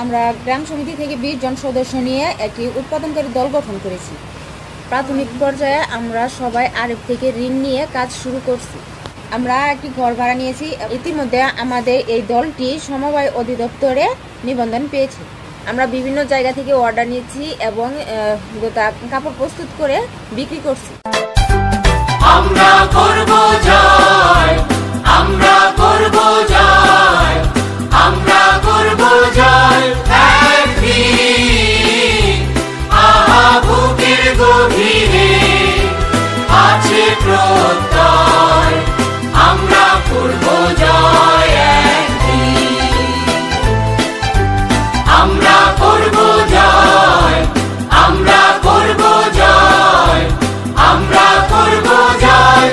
আমরা গ্রাম সমিতি থেকে 20 জন সদস্য নিয়ে একটি উৎপাদনকারী দল গঠন করেছি। প্রাথমিক পর্যায়ে আমরা সবাই আরএফ থেকে ঋণ নিয়ে কাজ শুরু করছি। আমরা একটি ঘর ভাড়া নিয়েছি। ইতিমধ্যে আমাদের এই দলটি সমবায় অধিদপ্তরে নিবন্ধন পেয়েছে। আমরা বিভিন্ন জায়গা থেকে অর্ডার নিয়েছি এবং কাপড় প্রস্তুত করে বিক্রি করছি। আমরা করব জয়, আমরা করব জয়, আমরা করব জয়। একদিন আহা বুকের গভীরে আছে প্রত্যয়, আমরা করব জয়। একদিন আমরা করব জয়, আমরা করব জয়, আমরা করব জয়।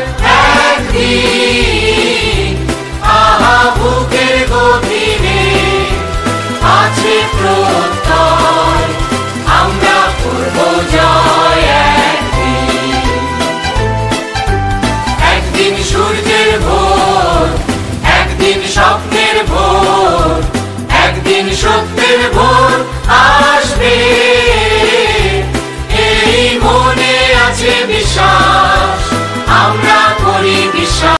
একদিন আহা বুকের গভীরে আছে প্রত্যয়, আমরা করব জয়। একদিন সূর্যের ভোর, একদিন স্বপ্নের ভোর, একদিন সত্যের ভোর।